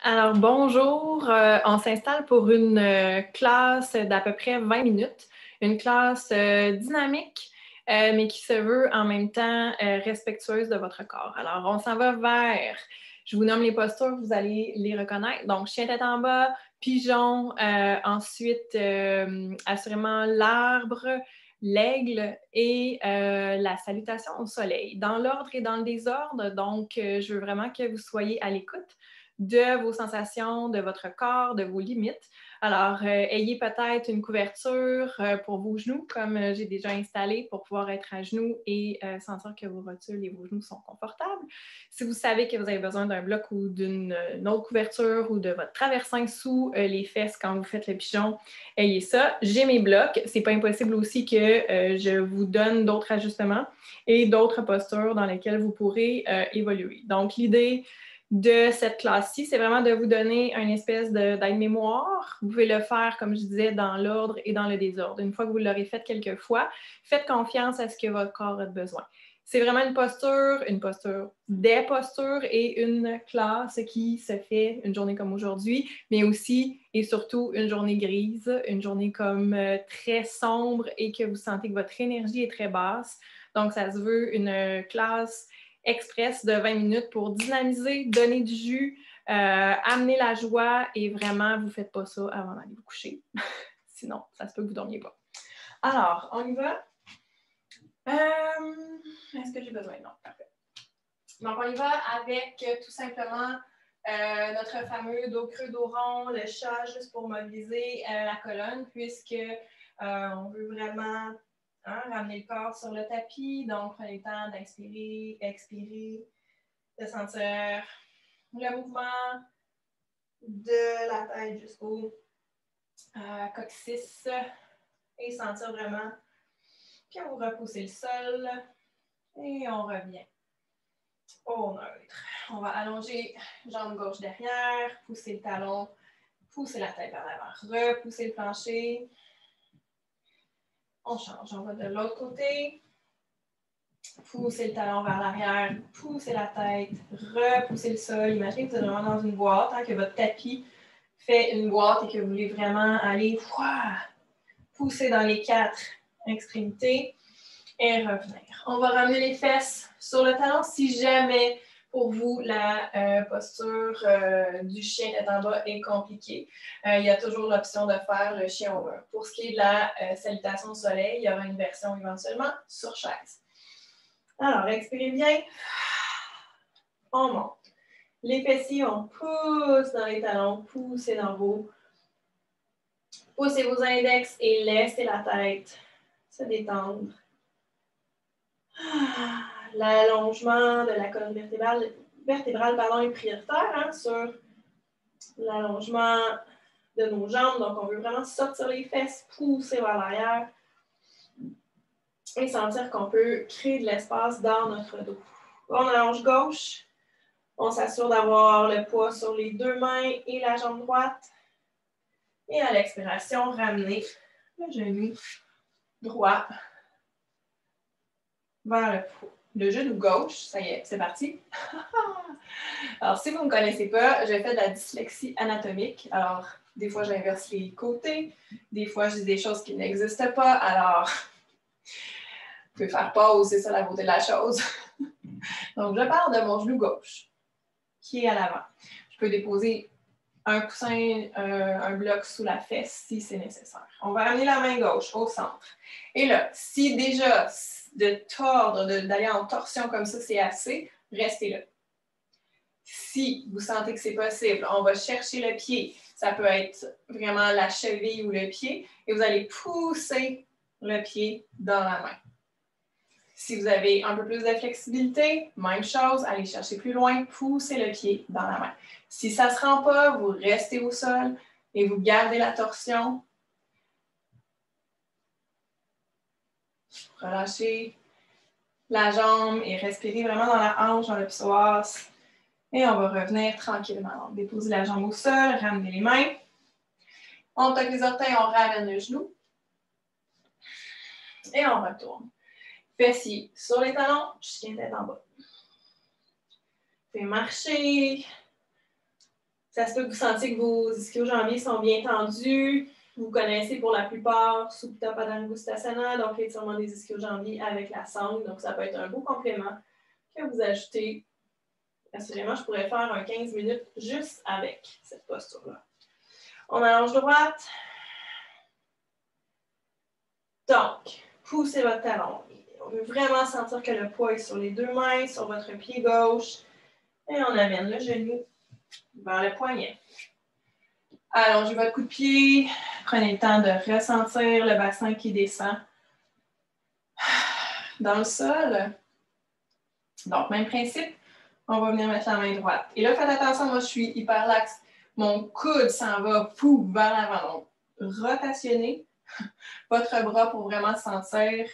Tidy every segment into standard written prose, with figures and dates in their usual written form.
Alors, bonjour. On s'installe pour une classe d'à peu près 20 minutes. Une classe dynamique, mais qui se veut en même temps respectueuse de votre corps. Alors, on s'en va vers, je vous nomme les postures, vous allez les reconnaître. Donc, chien tête en bas, pigeon, ensuite, assurément l'arbre, l'aigle et la salutation au soleil. Dans l'ordre et dans le désordre, donc je veux vraiment que vous soyez à l'écoute de vos sensations, de votre corps, de vos limites. Alors, ayez peut-être une couverture pour vos genoux, comme j'ai déjà installé, pour pouvoir être à genoux et sentir que vos rotules et vos genoux sont confortables. Si vous savez que vous avez besoin d'un bloc ou d'une autre couverture ou de votre traversin sous les fesses quand vous faites le pigeon, ayez ça. J'ai mes blocs. C'est pas impossible aussi que je vous donne d'autres ajustements et d'autres postures dans lesquelles vous pourrez évoluer. Donc, l'idée de cette classe-ci, c'est vraiment de vous donner une espèce d'aide-mémoire. Vous pouvez le faire, comme je disais, dans l'ordre et dans le désordre. Une fois que vous l'aurez fait quelques fois, faites confiance à ce que votre corps a besoin. C'est vraiment une posture, des postures et une classe qui se fait une journée comme aujourd'hui, mais aussi et surtout une journée grise, une journée comme très sombre et que vous sentez que votre énergie est très basse. Donc, ça se veut une classe express de 20 minutes pour dynamiser, donner du jus, amener la joie et vraiment, vous ne faites pas ça avant d'aller vous coucher. Sinon, ça se peut que vous ne dormiez pas. Alors, on y va. Est-ce que j'ai besoin? Non, parfait. Donc, on y va avec tout simplement notre fameux dos creux, dos rond, le chat, juste pour mobiliser la colonne, puisque on veut vraiment ramener le corps sur le tapis. Donc, prenez le temps d'inspirer, expirer, de sentir le mouvement de la tête jusqu'au coccyx et sentir vraiment que vous repoussez le sol et on revient au neutre. On va allonger jambe gauche derrière, pousser le talon, pousser la tête vers l'avant, repousser le plancher. On change, on va de l'autre côté. Poussez le talon vers l'arrière, poussez la tête, repoussez le sol. Imaginez que vous êtes vraiment dans une boîte, que votre tapis fait une boîte et que vous voulez vraiment aller pousser dans les 4 extrémités et revenir. On va ramener les fesses sur le talon. Si jamais pour vous la posture du chien tête en bas est compliquée, il y a toujours l'option de faire le chien over. Pour ce qui est de la salutation au soleil, il y aura une version éventuellement sur chaise. Alors, expirez bien. On monte. Les fessiers, on pousse dans les talons, poussez dans vos. Poussez vos index et laissez la tête se détendre. L'allongement de la colonne vertébrale est prioritaire sur l'allongement de nos jambes. Donc, on veut vraiment sortir les fesses, pousser vers l'arrière et sentir qu'on peut créer de l'espace dans notre dos. On allonge gauche. On s'assure d'avoir le poids sur les 2 mains et la jambe droite. Et à l'expiration, ramenez le genou droit vers le genou gauche. Ça y est, c'est parti. Alors, si vous ne me connaissez pas, j'ai fait de la dyslexie anatomique. Alors, des fois, j'inverse les côtés. Des fois, je dis des choses qui n'existent pas. Alors, vous pouvez faire pause, c'est ça la beauté de la chose. Donc, je pars de mon genou gauche, qui est à l'avant. Je peux déposer un coussin, un bloc sous la fesse si c'est nécessaire. On va amener la main gauche au centre. Et là, si déjà de tordre, d'aller en torsion comme ça, c'est assez, restez là. Si vous sentez que c'est possible, on va chercher le pied. Ça peut être vraiment la cheville ou le pied. Et vous allez pousser le pied dans la main. Si vous avez un peu plus de flexibilité, même chose, allez chercher plus loin, poussez le pied dans la main. Si ça ne se rend pas, vous restez au sol et vous gardez la torsion. Relâchez la jambe et respirez vraiment dans la hanche, dans le psoas. Et on va revenir tranquillement. Donc, déposez la jambe au sol, ramenez les mains. On toque les orteils, on ramène le genou. Et on retourne. Fessiers sur les talons, chien tête en bas. Fais marcher Ça se peut que vous sentiez que vos ischio-jambiers sont bien tendus. Vous connaissez pour la plupart Supta Padangusthasana, donc l'étirement des ischio-jambiers avec la sangle. Donc, ça peut être un beau complément que vous ajoutez. Assurément, je pourrais faire un 15 minutes juste avec cette posture-là. On allonge droite. Donc, poussez votre talon. On veut vraiment sentir que le poids est sur les deux mains, sur votre pied gauche. Et on amène le genou vers le poignet. Allongez votre coup de pied. Prenez le temps de ressentir le bassin qui descend dans le sol. Donc, même principe. On va venir mettre la main droite. Et là, faites attention, moi, je suis hyper laxe. Mon coude s'en va vers l'avant. Donc, rotationnez votre bras pour vraiment sentir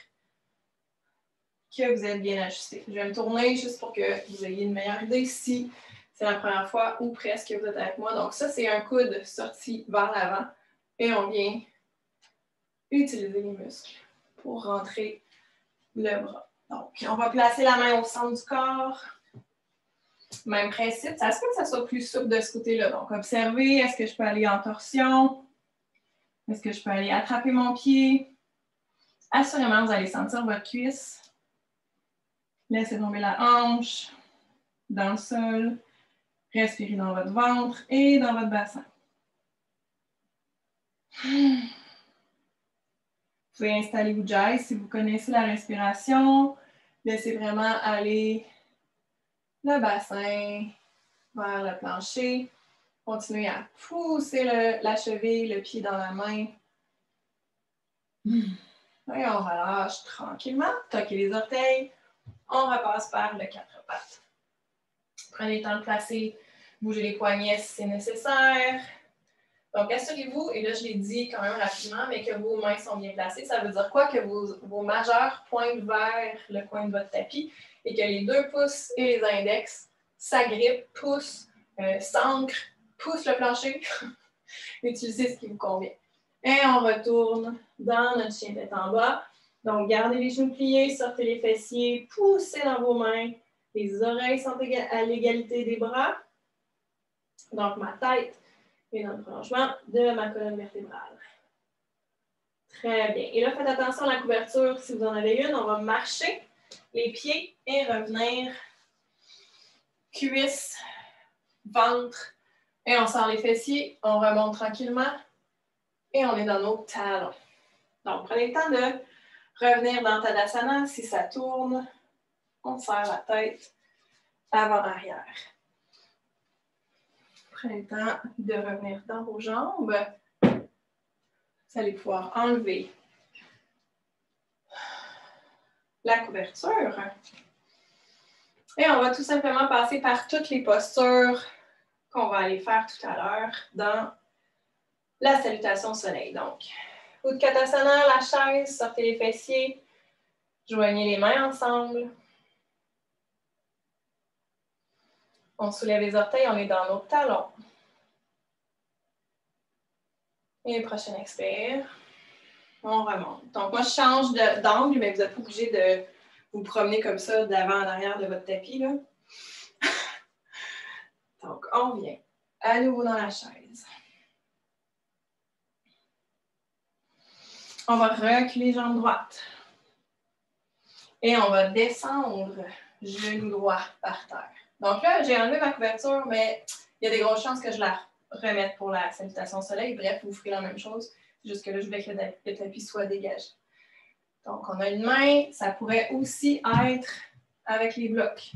que vous êtes bien ajusté. Je vais me tourner juste pour que vous ayez une meilleure idée si c'est la première fois ou presque que vous êtes avec moi. Donc ça, c'est un coude sorti vers l'avant et on vient utiliser les muscles pour rentrer le bras. Donc, on va placer la main au centre du corps. Même principe, ça se peut que ça soit plus souple de ce côté-là. Donc, observez, est-ce que je peux aller en torsion? Est-ce que je peux aller attraper mon pied? Assurément, vous allez sentir votre cuisse. Laissez tomber la hanche dans le sol. Respirez dans votre ventre et dans votre bassin. Vous pouvez installer Ujjayi si vous connaissez la respiration. Laissez vraiment aller le bassin vers le plancher. Continuez à pousser la cheville, le pied dans la main. Et on relâche tranquillement. Toquez les orteils. On repasse par le quatre pattes. Prenez le temps de placer, bougez les poignets si c'est nécessaire. Donc, assurez-vous, et là je l'ai dit quand même rapidement, mais que vos mains sont bien placées. Ça veut dire quoi? Que vos majeurs pointent vers le coin de votre tapis et que les 2 pouces et les index s'agrippent, poussent, s'ancrent, poussent le plancher. Utilisez ce qui vous convient. Et on retourne dans notre chien tête en bas. Donc, gardez les genoux pliés, sortez les fessiers, poussez dans vos mains. Les oreilles sont à l'égalité des bras. Donc, ma tête est dans le prolongement de ma colonne vertébrale. Très bien. Et là, faites attention à la couverture. Si vous en avez une, on va marcher les pieds et revenir cuisse, ventre. Et on sort les fessiers, on remonte tranquillement et on est dans nos talons. Donc, prenez le temps de revenir dans Tadasana. Si ça tourne, on serre la tête avant-arrière. Prenez le temps de revenir dans vos jambes. Vous allez pouvoir enlever la couverture. Et on va tout simplement passer par toutes les postures qu'on va aller faire tout à l'heure dans la salutation au soleil. Donc, Utkatasana, la chaise, sortez les fessiers, joignez les mains ensemble. On soulève les orteils, on est dans nos talons. Et prochaine expire, on remonte. Donc, moi, je change d'angle, mais vous n'êtes pas obligé de vous promener comme ça d'avant en arrière de votre tapis, là. Donc, on vient à nouveau dans la chaise. On va reculer les jambes droites. Et on va descendre genou droit par terre. Donc là, j'ai enlevé ma couverture, mais il y a des grosses chances que je la remette pour la salutation au soleil. Bref, vous ferez la même chose. Juste que là, je voulais que le tapis soit dégagé. Donc, on a une main. Ça pourrait aussi être avec les blocs.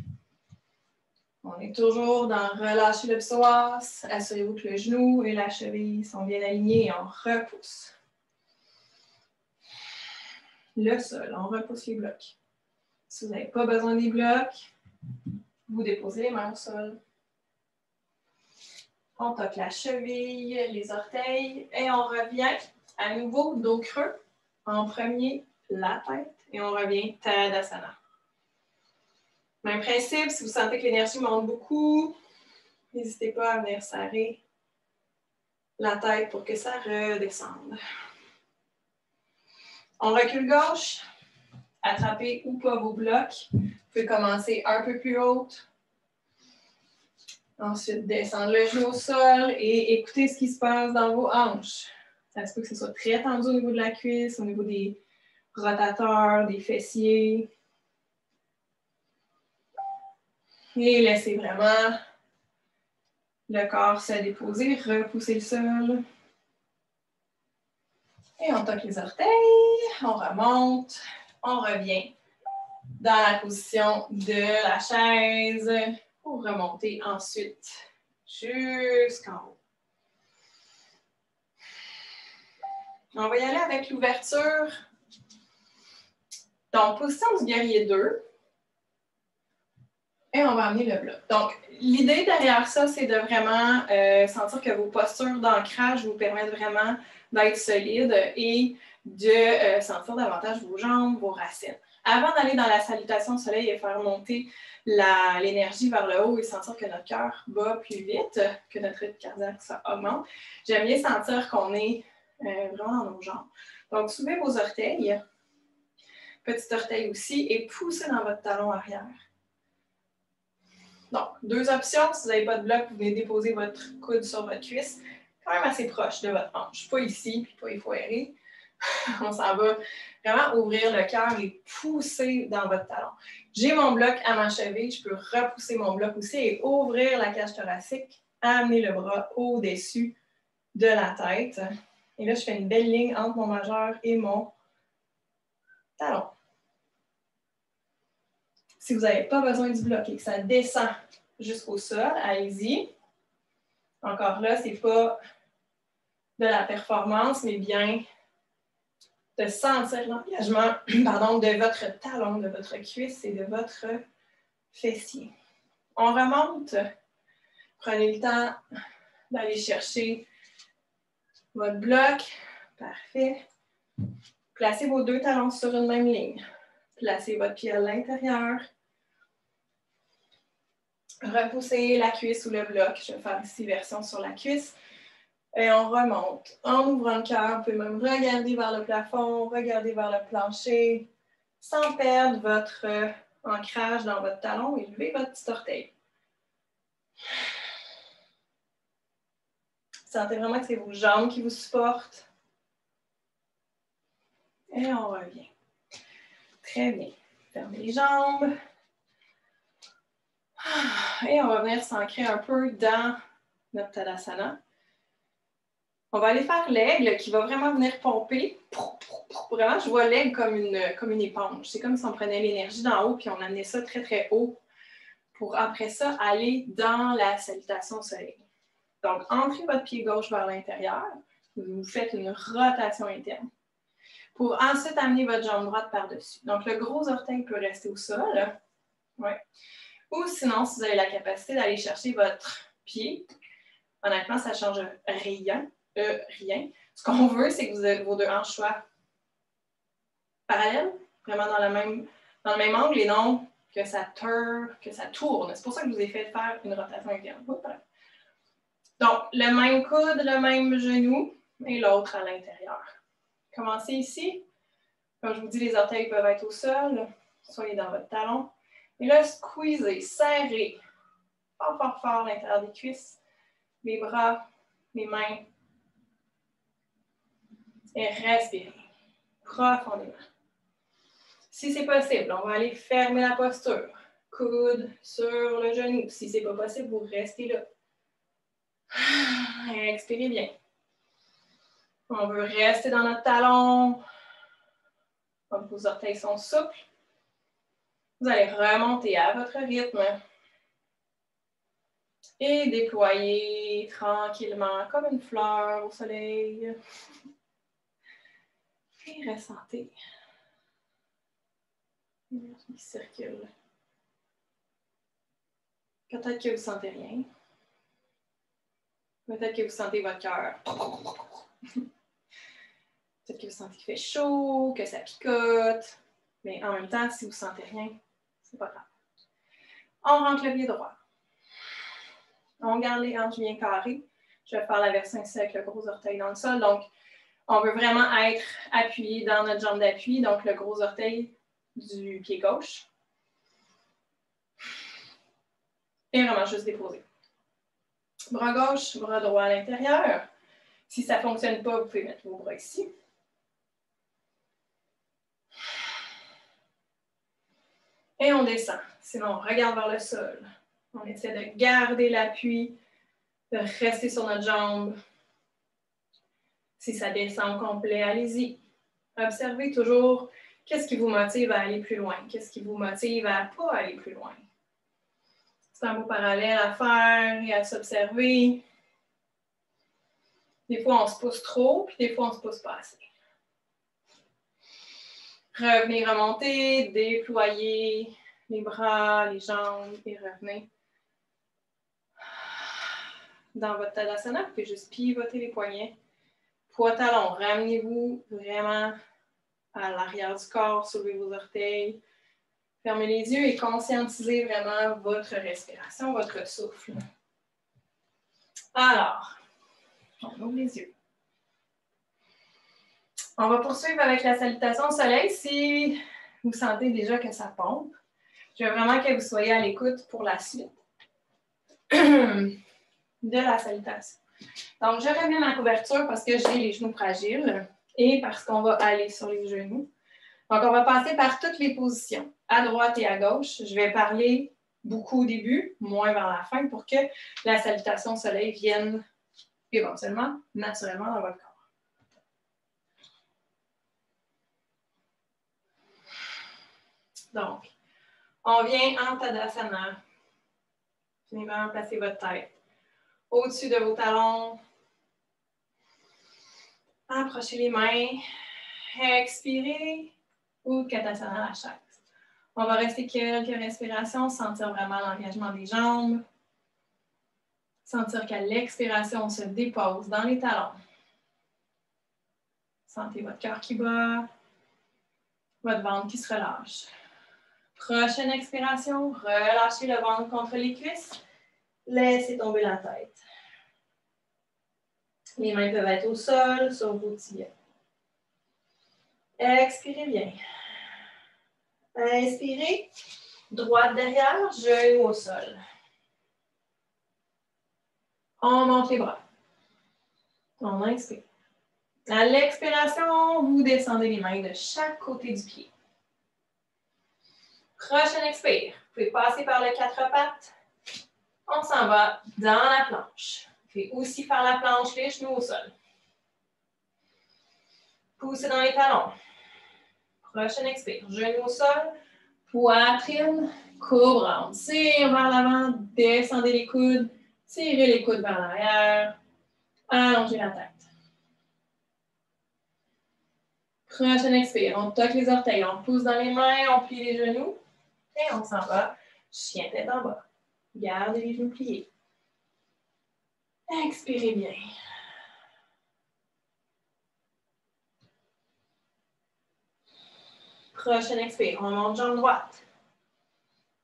On est toujours dans relâcher le psoas. Assurez-vous que le genou et la cheville sont bien alignés et on repousse. Le sol, on repousse les blocs. Si vous n'avez pas besoin des blocs, vous déposez les mains au sol. On toque la cheville, les orteils et on revient à nouveau dos creux. En premier, la tête et on revient Tadasana. Même principe, si vous sentez que l'énergie monte beaucoup, n'hésitez pas à venir serrer la tête pour que ça redescende. On recule gauche, attrapez ou pas vos blocs. Vous pouvez commencer un peu plus haut. Ensuite, descendre le genou au sol et écoutez ce qui se passe dans vos hanches. Ça se peut que ce soit très tendu au niveau de la cuisse, au niveau des rotateurs, des fessiers. Et laissez vraiment le corps se déposer, repousser le sol. Et on toque les orteils, on remonte, on revient dans la position de la chaise pour remonter ensuite jusqu'en haut. On va y aller avec l'ouverture. Donc, position du guerrier 2. Et on va amener le bloc. Donc, l'idée derrière ça, c'est de vraiment sentir que vos postures d'ancrage vous permettent vraiment d'être solide et de sentir davantage vos jambes, vos racines. Avant d'aller dans la salutation au soleil et faire monter l'énergie vers le haut et sentir que notre cœur bat plus vite, que notre rythme cardiaque ça augmente, j'aime bien sentir qu'on est vraiment dans nos jambes. Donc, soulevez vos orteils, petit orteil aussi, et poussez dans votre talon arrière. Donc, deux options. Si vous n'avez pas de bloc, vous venez déposer votre coude sur votre cuisse, quand même assez proche de votre hanche. Pas ici, puis pas effoiré. On s'en va vraiment ouvrir le cœur et pousser dans votre talon. J'ai mon bloc à ma cheville, je peux repousser mon bloc aussi et ouvrir la cage thoracique, amener le bras au-dessus de la tête. Et là, je fais une belle ligne entre mon majeur et mon talon. Si vous n'avez pas besoin du bloc et que ça descend jusqu'au sol, allez-y. Encore là, ce n'est pas de la performance, mais bien de sentir l'engagement de votre talon, de votre cuisse et de votre fessier. On remonte. Prenez le temps d'aller chercher votre bloc. Parfait. Placez vos deux talons sur une même ligne. Placez votre pied à l'intérieur. Repoussez la cuisse ou le bloc. Je vais faire ici version sur la cuisse. Et on remonte. En ouvrant le cœur, vous pouvez même regarder vers le plafond, regarder vers le plancher, sans perdre votre ancrage dans votre talon et levez votre petit orteil. Sentez vraiment que c'est vos jambes qui vous supportent. Et on revient. Très bien. Fermez les jambes. Et on va venir s'ancrer un peu dans notre Tadasana. On va aller faire l'aigle qui va vraiment venir pomper. Vraiment, je vois l'aigle comme une éponge. C'est comme si on prenait l'énergie d'en haut puis on amenait ça très, très haut pour après ça aller dans la salutation au soleil. Donc, entrez votre pied gauche vers l'intérieur. Vous faites une rotation interne. Pour ensuite amener votre jambe droite par-dessus. Donc, le gros orteil peut rester au sol. Ouais. Ou sinon, si vous avez la capacité d'aller chercher votre pied, honnêtement, ça ne change rien. Rien. Ce qu'on veut, c'est que vos deux hanches soient parallèles, vraiment dans le même angle, et non que ça tourne. C'est pour ça que je vous ai fait faire une rotation interne. Donc, le même coude, le même genou, et l'autre à l'intérieur. Commencez ici. Comme je vous dis, les orteils peuvent être au sol. Soyez dans votre talon. Et là, squeezez, serrez. Fort, fort, fort l'intérieur des cuisses. Les bras, les mains. Et respirez profondément. Si c'est possible, on va aller fermer la posture. Coude sur le genou. Si ce n'est pas possible, vous restez là. Expirez bien. On veut rester dans notre talon. Donc, vos orteils sont souples. Vous allez remonter à votre rythme. Et déployer tranquillement comme une fleur au soleil. Et ressentez l'énergie qui circule. Peut-être que vous ne sentez rien. Peut-être que vous sentez votre cœur. Peut-être que vous sentez qu'il fait chaud, que ça picote. Mais en même temps, si vous ne sentez rien, c'est pas grave. On rentre le pied droit. On garde les hanches bien carrées. Je vais faire la version ici avec le gros orteil dans le sol. Donc, on veut vraiment être appuyé dans notre jambe d'appui. Donc, le gros orteil du pied gauche. Et vraiment juste déposer. Bras gauche, bras droit à l'intérieur. Si ça ne fonctionne pas, vous pouvez mettre vos bras ici. Et on descend. Sinon, on regarde vers le sol. On essaie de garder l'appui, de rester sur notre jambe. Si ça descend au complet, allez-y. Observez toujours qu'est-ce qui vous motive à aller plus loin, qu'est-ce qui vous motive à ne pas aller plus loin. C'est un beau parallèle à faire et à s'observer. Des fois, on se pousse trop, puis des fois, on ne se pousse pas assez. Revenez, remontez, déployez les bras, les jambes et revenez. Dans votre Tadasana, vous pouvez juste pivoter les poignets. Poids talon, ramenez-vous vraiment à l'arrière du corps, soulevez vos orteils. Fermez les yeux et conscientisez vraiment votre respiration, votre souffle. Alors, on ouvre les yeux. On va poursuivre avec la salutation au soleil. Si vous sentez déjà que ça pompe, je veux vraiment que vous soyez à l'écoute pour la suite de la salutation. Donc, je reviens ma couverture parce que j'ai les genoux fragiles et parce qu'on va aller sur les genoux. Donc, on va passer par toutes les positions, à droite et à gauche. Je vais parler beaucoup au début, moins vers la fin, pour que la salutation au soleil vienne éventuellement, naturellement dans votre corps. Donc, on vient en Tadasana. Venez vraiment placer votre tête au-dessus de vos talons. Approchez les mains. Expirez. Ou Katasana à la chaise. On va rester quelques respirations, sentir vraiment l'engagement des jambes. Sentir qu'à l'expiration, on se dépose dans les talons. Sentez votre cœur qui bat, votre ventre qui se relâche. Prochaine expiration, relâchez le ventre contre les cuisses. Laissez tomber la tête. Les mains peuvent être au sol, sur vos tibias. Expirez bien. Inspirez. Droite derrière, genou au sol. On monte les bras. On inspire. À l'expiration, vous descendez les mains de chaque côté du pied. Prochaine expire. Vous pouvez passer par le quatre pattes. On s'en va dans la planche. Vous pouvez aussi faire la planche, les genoux au sol. Poussez dans les talons. Prochaine expire. Genoux au sol. Poitrine, coude, tire vers l'avant, descendez les coudes, tirez les coudes vers l'arrière, allongez la tête. Prochaine expire, on toque les orteils, on pousse dans les mains, on plie les genoux et on s'en va, chien tête en bas. Gardez les genoux pliés. Expirez bien. Prochaine expire, on monte jambe droite.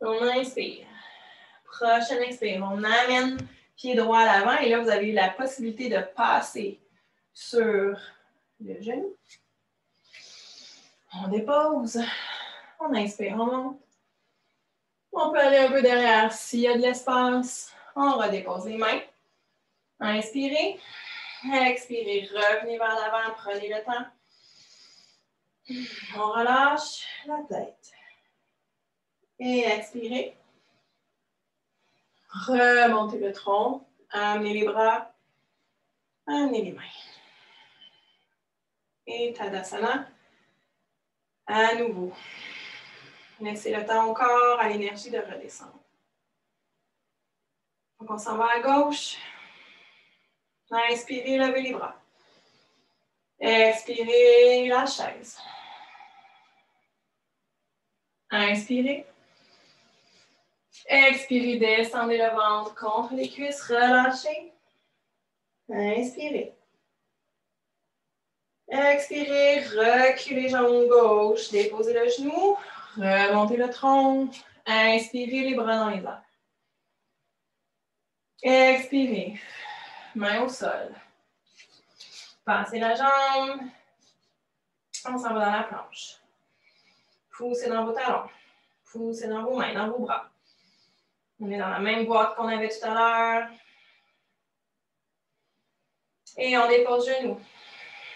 On inspire. Prochaine expire, on amène pied droit à l'avant et là, vous avez la possibilité de passer sur le genou. On dépose. On inspire, on monte. On peut aller un peu derrière s'il y a de l'espace. On redépose les mains. Inspirez. Expirez, revenez vers l'avant, prenez le temps. On relâche la tête. Et expirez. Remontez le tronc. Amenez les bras. Amenez les mains. Et Tadasana. À nouveau. Laissez le temps au corps, à l'énergie de redescendre. Donc, on s'en va à gauche. Inspirez, levez les bras. Expirez, la chaise. Inspirez. Expirez, descendez le ventre contre les cuisses, relâchez. Inspirez. Expirez, reculez jambe gauche, déposez le genou, remontez le tronc. Inspirez, les bras dans les airs. Expirez, main au sol. Passez la jambe. On s'en va dans la planche. Poussez dans vos talons. Poussez dans vos mains, dans vos bras. On est dans la même boîte qu'on avait tout à l'heure. Et on dépose genoux.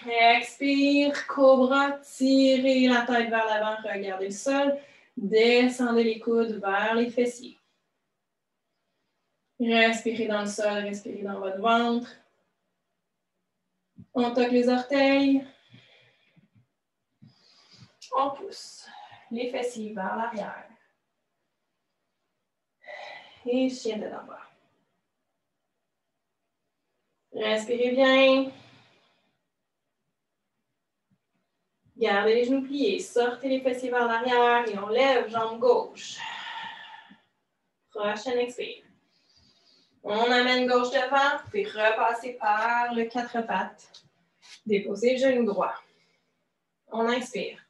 Expire, cobra, tirez la tête vers l'avant, regardez le sol. Descendez les coudes vers les fessiers. Respirez dans le sol, respirez dans votre ventre. On toque les orteils. On pousse les fessiers vers l'arrière. Et chien de d'en bas. Respirez bien. Gardez les genoux pliés. Sortez les fessiers vers l'arrière et on lève jambe gauche. Prochaine expire. On amène gauche devant, puis repasser par le quatre pattes. Déposez le genou droit. On inspire.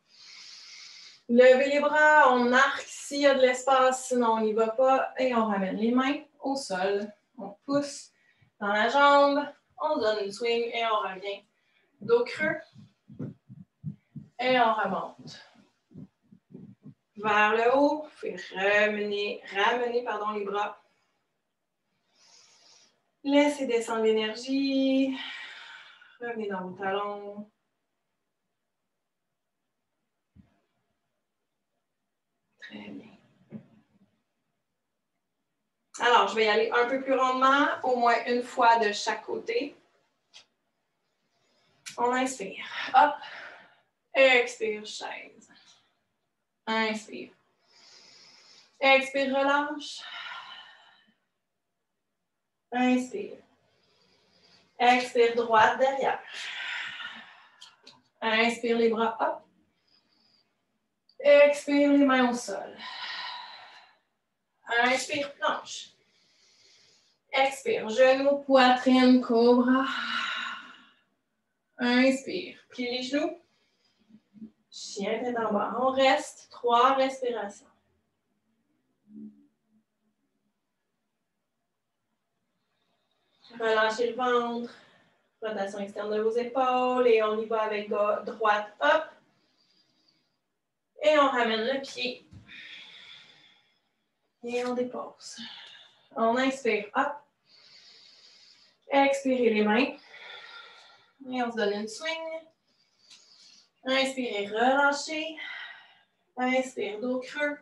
Levez les bras, on arque s'il y a de l'espace, sinon on n'y va pas. Et on ramène les mains au sol. On pousse dans la jambe, on donne une swing et on revient. Dos creux. Et on remonte. Vers le haut, puis ramener les bras. Laissez descendre l'énergie. Revenez dans vos talons. Très bien. Alors, je vais y aller un peu plus rondement, au moins une fois de chaque côté. On inspire. Hop. Expire, chaise. Inspire. Expire, relâche. Inspire. Expire, droite derrière. Inspire les bras, hop. Expire les mains au sol. Inspire, planche. Expire, genou, poitrine, cobra. Inspire, plie les genoux. Chien tête en bas. On reste 3 respirations. Relâchez le ventre. Rotation externe de vos épaules. Et on y va avec droite, hop. Et on ramène le pied. Et on dépose. On inspire, hop. Expirez les mains. Et on se donne une swing. Inspirez, relâchez. Inspire, dos creux.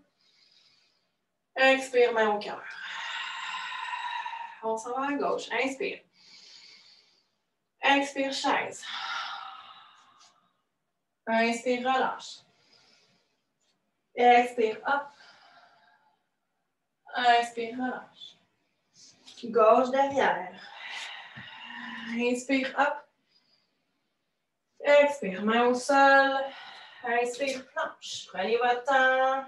Expire, main au cœur. On s'en va à gauche. Inspire. Expire, chaise. Inspire, relâche. Expire, hop. Inspire, relâche. Gauche derrière. Inspire, hop. Expire, main au sol. Inspire, planche. Prenez votre temps.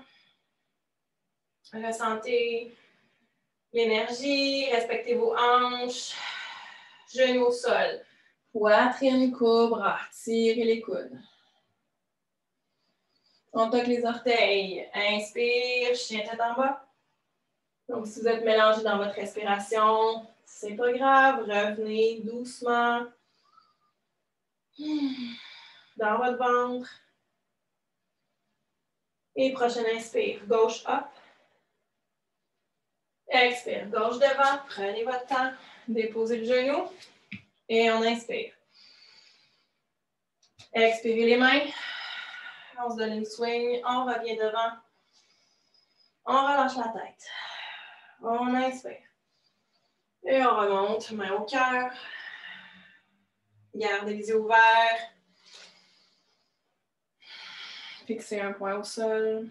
Ressentez l'énergie. Respectez vos hanches. Genoux au sol. Poitrine, cobra. Tirez les coudes. On toque les orteils. Inspire, chien tête en bas. Donc, si vous êtes mélangé dans votre respiration, c'est pas grave. Revenez doucement dans votre ventre. Et prochaine inspire, gauche up. Expire, gauche devant. Prenez votre temps. Déposez le genou. Et on inspire. Expirez les mains. On se donne une swing. On revient devant. On relâche la tête. On inspire. Et on remonte, main au cœur. Gardez les yeux ouverts. Fixez un point au sol.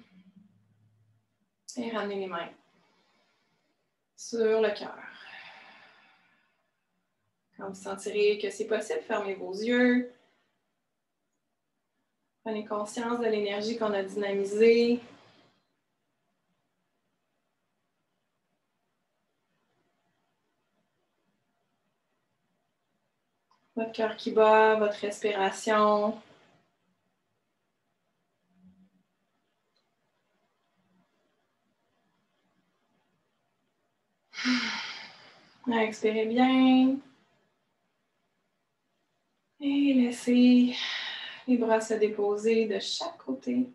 Et ramenez les mains sur le cœur. Quand vous sentirez que c'est possible, fermez vos yeux. Prenez conscience de l'énergie qu'on a dynamisée. Votre cœur qui bat, votre respiration. Expirez bien. Et laissez les bras se déposer de chaque côté.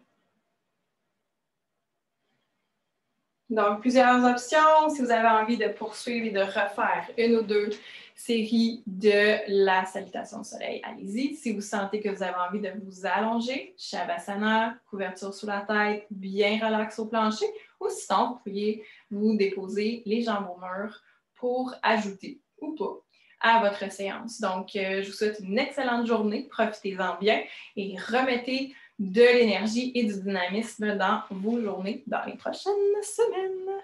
Donc, plusieurs options. Si vous avez envie de poursuivre et de refaire une ou deux séries de la salutation au soleil, allez-y. Si vous sentez que vous avez envie de vous allonger, Shavasana, couverture sous la tête, bien relax au plancher, ou sinon, vous pourriez vous déposer les jambes au mur pour ajouter ou pas à votre séance. Donc, je vous souhaite une excellente journée. Profitez-en bien et remettez de l'énergie et du dynamisme dans vos journées dans les prochaines semaines.